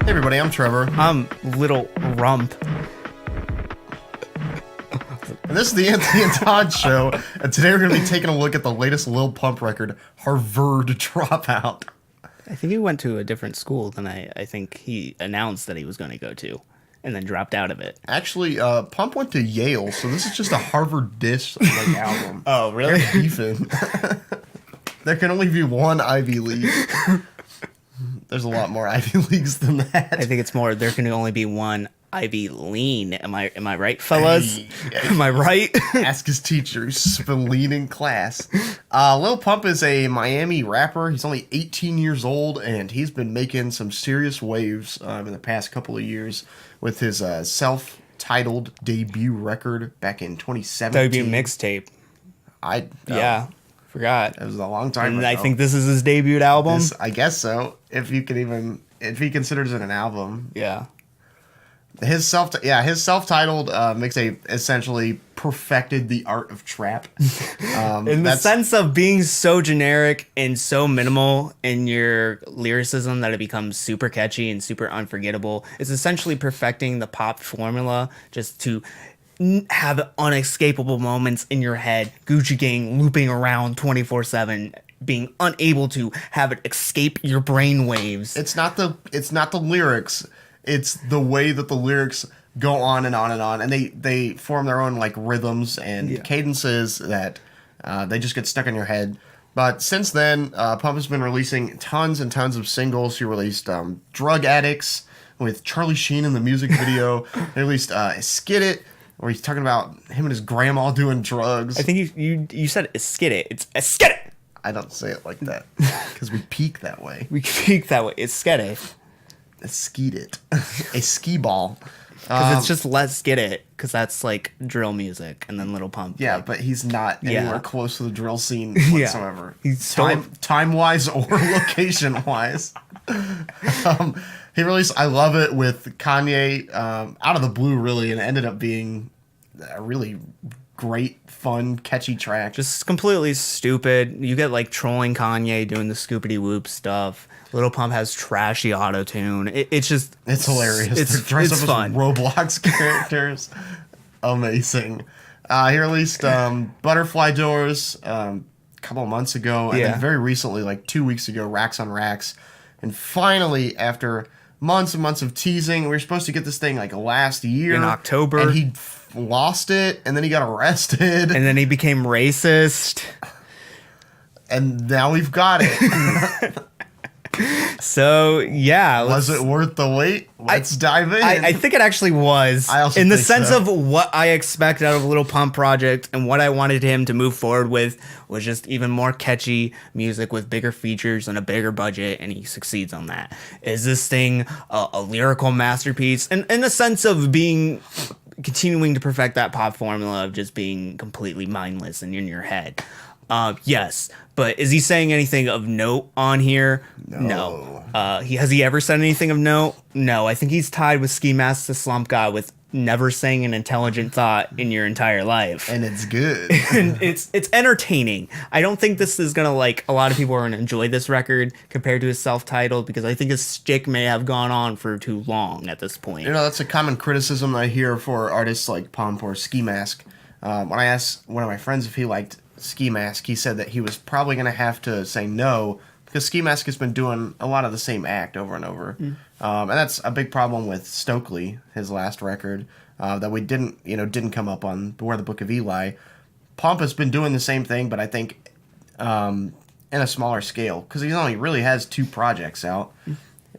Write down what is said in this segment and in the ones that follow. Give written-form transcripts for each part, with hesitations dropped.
Hey everybody, I'm Trevor. I'm Little Rump. And this is the Anthony and Todd Show. And today we're going to be taking a look at the latest Lil Pump record, Harverd Dropout. I think he went to a different school than I think he announced that he was going to go to, and then dropped out of it. Actually, Pump went to Yale, so this is just a Harvard diss album. Oh, really? They're beefing. There can only be one Ivy League. There's a lot more Ivy Leagues than that. I think it's more. There can only be one Ivy Lean. Am I right, fellas? Hey. Am I right? Ask his teacher. He's been leading class. Lil Pump is a Miami rapper. He's only 18 years old, and he's been making some serious waves in the past couple of years with his self-titled debut record back in 2017. Debut mixtape. Yeah. Forgot. It was a long time And ago. I think this is his debut album. I guess so. If he considers it an album. Yeah. His self-titled mixtape essentially perfected the art of trap. In the sense of being so generic and so minimal in your lyricism that it becomes super catchy and super unforgettable. It's essentially perfecting the pop formula just to have unescapable moments in your head. Gucci Gang looping around 24/7, being unable to have it escape your brain waves. It's not the lyrics. It's the way that the lyrics go on and on and on, and they form their own like rhythms and cadences that they just get stuck in your head. But since then, Pump has been releasing tons and tons of singles. He released "Drug Addicts" with Charlie Sheen in the music video. He released "Esskeetit," where he's talking about him and his grandma doing drugs. I think you said Esskeetit. It's Esskeetit. I don't say it like that because we peak that way. We speak that way. Esskeetit. Esskeetit. A ski ball. Because it's just Let's Get It, because that's like drill music, and then Lil Pump. Yeah, like, but he's not anywhere close to the drill scene whatsoever. He's time-wise or location-wise. He released "I Love It" with Kanye out of the blue, really, and it ended up being a really great, fun, catchy track. just completely stupid. You get like trolling Kanye doing the scoopity whoop stuff. Lil Pump has trashy auto-tune. It's hilarious. It's They're dressed up fun. as Roblox characters. Amazing. He released Butterfly Doors a couple of months ago, and then very recently, like 2 weeks ago, Racks on Racks. And finally, after months and months of teasing, we were supposed to get this thing like last year. In October. And he lost it, and then he got arrested. And then he became racist. And now we've got it. So, yeah. Was it worth the wait? Let's dive in. I think it actually was. I also in the think sense so. of what I expect out of a Lil Pump project and what I wanted him to move forward with was just even more catchy music with bigger features and a bigger budget, and he succeeds on that. Is this thing a lyrical masterpiece? And in the sense of continuing to perfect that pop formula of just being completely mindless and in your head. Yes, but is he saying anything of note on here? No. Has he ever said anything of note? No. I think he's tied with Ski Mask the Slump God with never saying an intelligent thought in your entire life. And it's good. And it's entertaining. I don't think this is gonna like a lot of people are gonna enjoy this record compared to his self-titled, because I think his stick may have gone on for too long at this point. You know, that's a common criticism I hear for artists like Pump or Ski Mask. When I asked one of my friends if he liked Ski Mask, he said that he was probably going to have to say no, because Ski Mask has been doing a lot of the same act over and over. And that's a big problem with Stokely, his last record, that we didn't come up on Beware the Book of Eli. Pump has been doing the same thing, but I think in a smaller scale, because he only really has 2 projects out.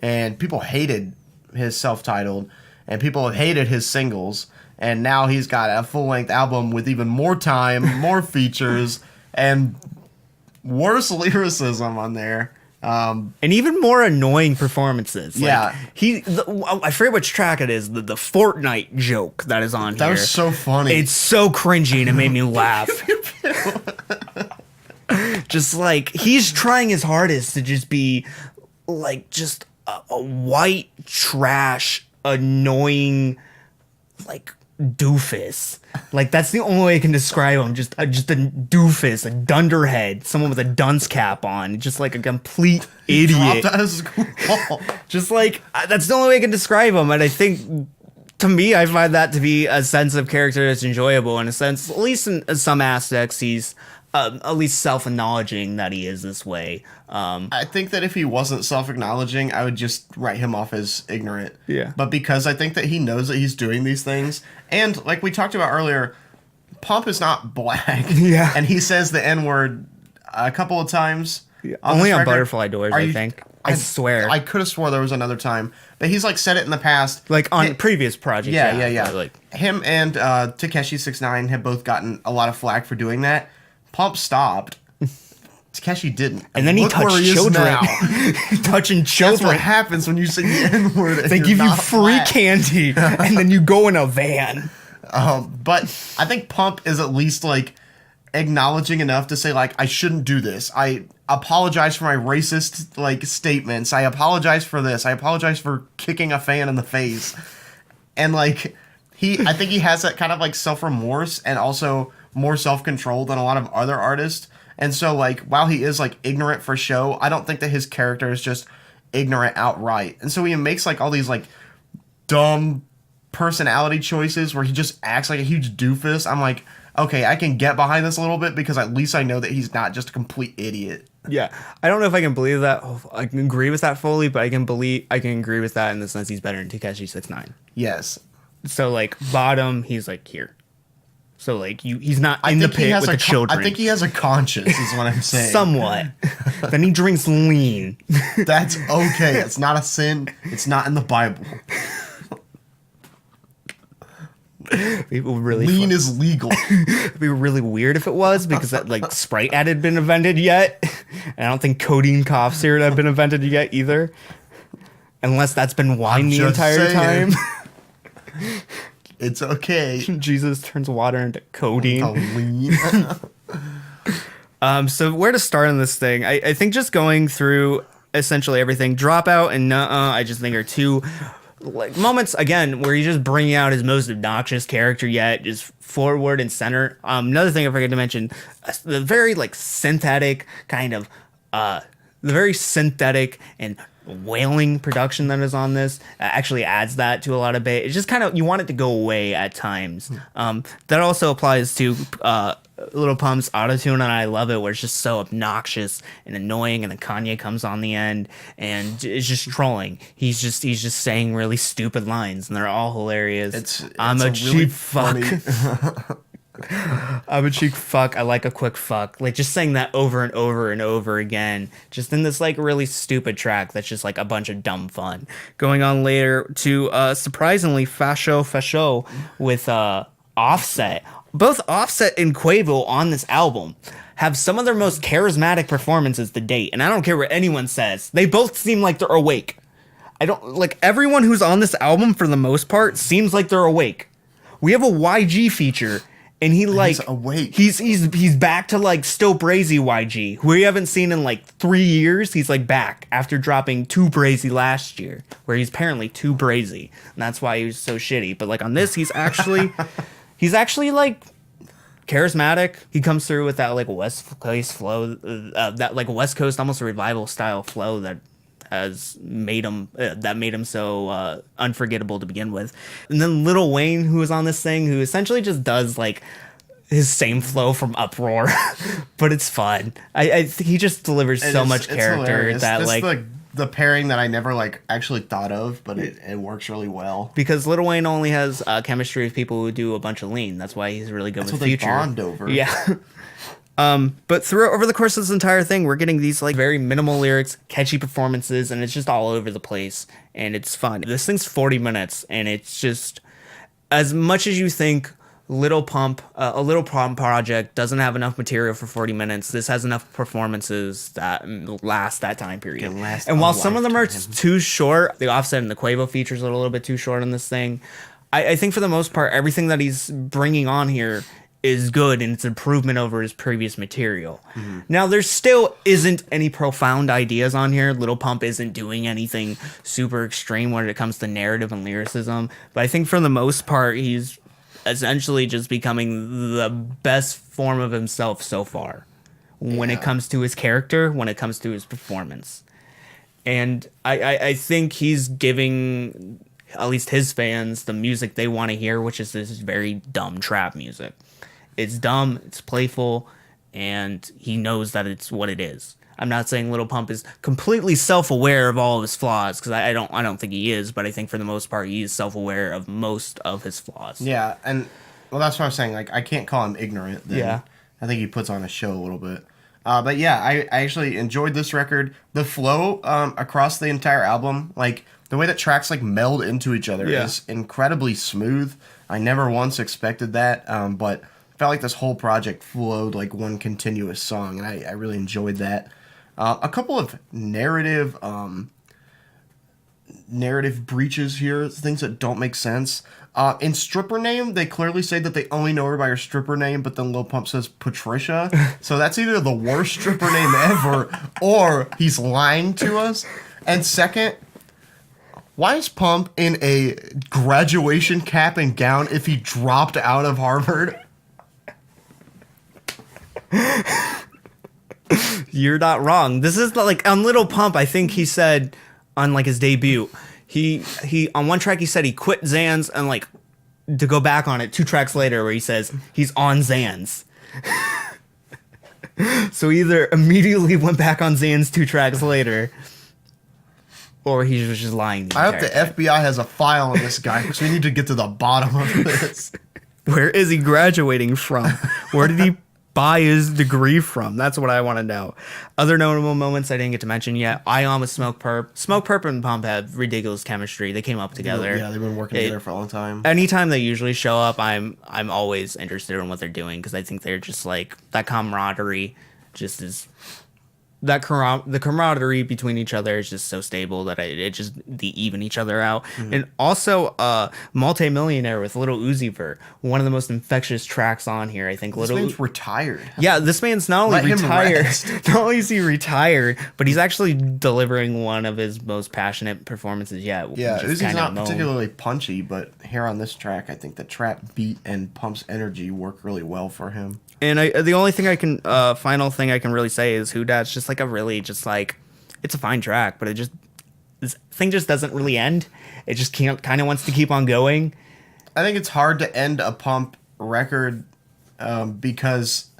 And people hated his self-titled, and people have hated his singles. And now he's got a full-length album with even more time, more features, and worse lyricism on there. And even more annoying performances. Yeah. I forget which track it is, the Fortnite joke that is on here. That was so funny. It's so cringy and it made me laugh. Just like, he's trying his hardest to just be like just a white trash, annoying, like doofus. Like, that's the only way I can describe him. Just a doofus, a dunderhead, someone with a dunce cap on, just like a complete idiot. Dropped out of school. Just like, that's the only way I can describe him. And I think, to me, I find that to be a sense of character that's enjoyable in a sense. At least in some aspects, he's at least self-acknowledging that he is this way. I think that if he wasn't self-acknowledging, I would just write him off as ignorant. Yeah. But because I think that he knows that he's doing these things, and like we talked about earlier, Pump is not black. Yeah. And he says the N-word a couple of times. Yeah. Only this on record. Butterfly Doors, I think. I swear. I could have swore there was another time. But he's like said it in the past. Like on previous projects. Yeah. Like, him and Tekashi 6ix9ine have both gotten a lot of flack for doing that. Pump stopped. Takeshi didn't. And then he touched children. Touching children. That's what happens when you say the N-word. They give you free candy, and then you go in a van. But I think Pump is at least like acknowledging enough to say like, I shouldn't do this. I apologize for my racist like statements. I apologize for this. I apologize for kicking a fan in the face. And like I think he has that kind of like self-remorse and also more self-control than a lot of other artists. And so like while he is like ignorant for show, I don't think that his character is just ignorant outright. And so he makes like all these like dumb personality choices where he just acts like a huge doofus. I'm like, okay, I can get behind this a little bit because at least I know that he's not just a complete idiot. Yeah, I don't know if I can believe that. I can agree with that fully, but I can agree with that in the sense he's better than Tekashi 6ix9ine. Yes. So like bottom, he's like here. So like he's not in the pit with the children. I think he has a conscience, is what I'm saying. Somewhat. Then he drinks lean. That's okay. It's not a sin. It's not in the Bible. People really lean is legal. It'd be really weird if it was, because that like Sprite hadn't been invented yet, and I don't think codeine cough syrup had been invented yet either, unless that's been wine the entire time. It's okay. Jesus turns water into codeine. So where to start on this thing? I think just going through essentially everything. Dropout and I just think are two like moments again where he's just bringing out his most obnoxious character yet, just forward and center. Another thing I forgot to mention, the very like synthetic kind of the very synthetic and wailing production that is on this actually adds that to a lot of it. It's just kind of, you want it to go away at times. That also applies to Lil Pump's autotune, and I love it where it's just so obnoxious and annoying, and then Kanye comes on the end and it's just trolling. He's just saying really stupid lines and they're all hilarious. I'm a cheap fuck. I'm a cheap fuck. I like a quick fuck. Like just saying that over and over and over again, just in this like really stupid track that's just like a bunch of dumb fun. Going on later to surprisingly Fasho with Offset. Both Offset and Quavo on this album have some of their most charismatic performances to date, and I don't care what anyone says. They both seem like they're awake. I don't like everyone who's on this album for the most part seems like they're awake. We have a YG feature. And he's awake. He's back to like still brazy YG, who we haven't seen in like 3 years. He's like back after dropping Too Brazy last year, where he's apparently too brazy, and that's why he was so shitty. But like on this, he's actually like charismatic. He comes through with that like West Coast flow, that like West Coast almost revival style flow that has made him so unforgettable to begin with. And then Lil Wayne, who is on this thing, who essentially just does like his same flow from Uproar, but it's fun. I think he just delivers so much character that this like the pairing that I never like actually thought of, but it works really well. Because Lil Wayne only has chemistry with people who do a bunch of lean. That's why he's really good with Future. They bond over. Yeah. But over the course of this entire thing, we're getting these like very minimal lyrics, catchy performances, and it's just all over the place, and it's fun. This thing's 40 minutes, and it's just as much as you think Lil Pump, a Lil Pump project doesn't have enough material for 40 minutes. This has enough performances that last that time period. And while some of them are too short, the Offset and the Quavo features are a little bit too short on this thing. I think for the most part, everything that he's bringing on here is good, and it's improvement over his previous material. Mm-hmm. Now, there still isn't any profound ideas on here. Lil Pump isn't doing anything super extreme when it comes to narrative and lyricism, but I think for the most part, he's essentially just becoming the best form of himself so far when it comes to his character, when it comes to his performance. And I think he's giving at least his fans the music they want to hear, which is this very dumb trap music. It's dumb, it's playful, and he knows that it's what it is. I'm not saying Lil Pump is completely self-aware of all of his flaws, because I don't think he is, but I think for the most part he is self-aware of most of his flaws. Yeah, and well, that's what I was saying. Like, I can't call him ignorant. Then. Yeah. I think he puts on a show a little bit. But yeah, I actually enjoyed this record. The flow across the entire album, like the way that tracks like meld into each other, is incredibly smooth. I never once expected that, but I felt like this whole project flowed like one continuous song, and I really enjoyed that. A couple of narrative breaches here, things that don't make sense. In Stripper Name, they clearly say that they only know her by her stripper name, but then Lil Pump says Patricia. So that's either the worst stripper name ever, or he's lying to us. And second, why is Pump in a graduation cap and gown if he dropped out of Harvard? You're not wrong. This is like on Lil Pump, I think he said on like his debut, he on one track he said he quit Xans, and like to go back on it 2 tracks later where he says he's on Xans. So either immediately went back on Xans 2 tracks later, or he was just lying. I hope the FBI has a file on this guy, because we need to get to the bottom of this. Where is he graduating from? Where did he buy his degree from? That's what I want to know. Other notable moments I didn't get to mention yet. Ion with Smoke Perp. Smoke Perp and Pump have ridiculous chemistry. They came up together. Yeah, they've been working together for a long time. Anytime they usually show up, I'm always interested in what they're doing, because I think they're just like that camaraderie just is the camaraderie between each other is just so stable that they even each other out. Mm-hmm. And also Multi-Millionaire with Lil Uzi Vert, one of the most infectious tracks on here. I think this man's retired. Yeah, this man's not only retired, not only is he retired, but he's actually delivering one of his most passionate performances yet. Yeah, Uzi's not particularly punchy, but here on this track, I think the trap beat and Pump's energy work really well for him. And the only thing final thing I can really say is Who Dat's just like a really just like, it's a fine track, but this thing just doesn't really end. It just kind of wants to keep on going. I think it's hard to end a Pump record because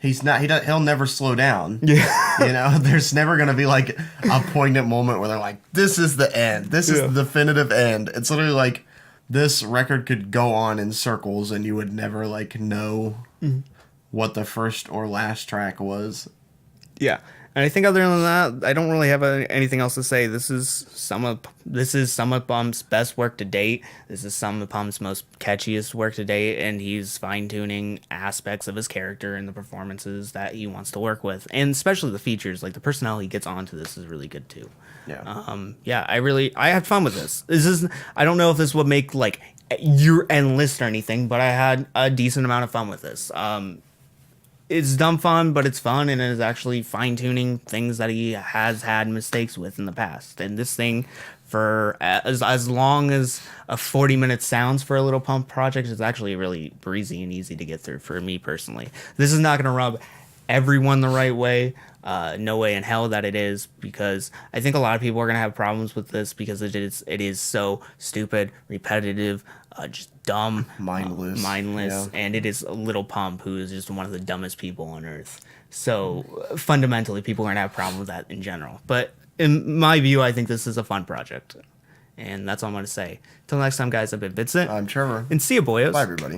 he'll never slow down. Yeah. You know, there's never going to be like a poignant moment where they're like, this is the end. This is the definitive end. It's literally like this record could go on in circles and you would never like know what the first or last track was. Yeah. And I think other than that, I don't really have anything else to say. This is some of Pump's best work to date. This is some of Pump's most catchiest work to date, and he's fine-tuning aspects of his character and the performances that he wants to work with, and especially the features. Like the personnel he gets onto this is really good too. Yeah. I had fun with this. I don't know if this would make like your end list or anything, but I had a decent amount of fun with this. It's dumb fun, but it's fun, and it is actually fine-tuning things that he has had mistakes with in the past. And this thing, for as long as a 40-minute sounds for a Lil Pump project, is actually really breezy and easy to get through for me personally. This is not going to rub everyone the right way. No way in hell that it is, because I think a lot of people are going to have problems with this because it is so stupid, repetitive, just dumb, mindless, and it is a Lil Pump, who is just one of the dumbest people on earth. So fundamentally, people are going to have problems with that in general. But in my view, I think this is a fun project. And that's all I'm going to say. Till next time, guys, I've been Vincent. I'm Trevor. And see you, boyos. Bye, everybody.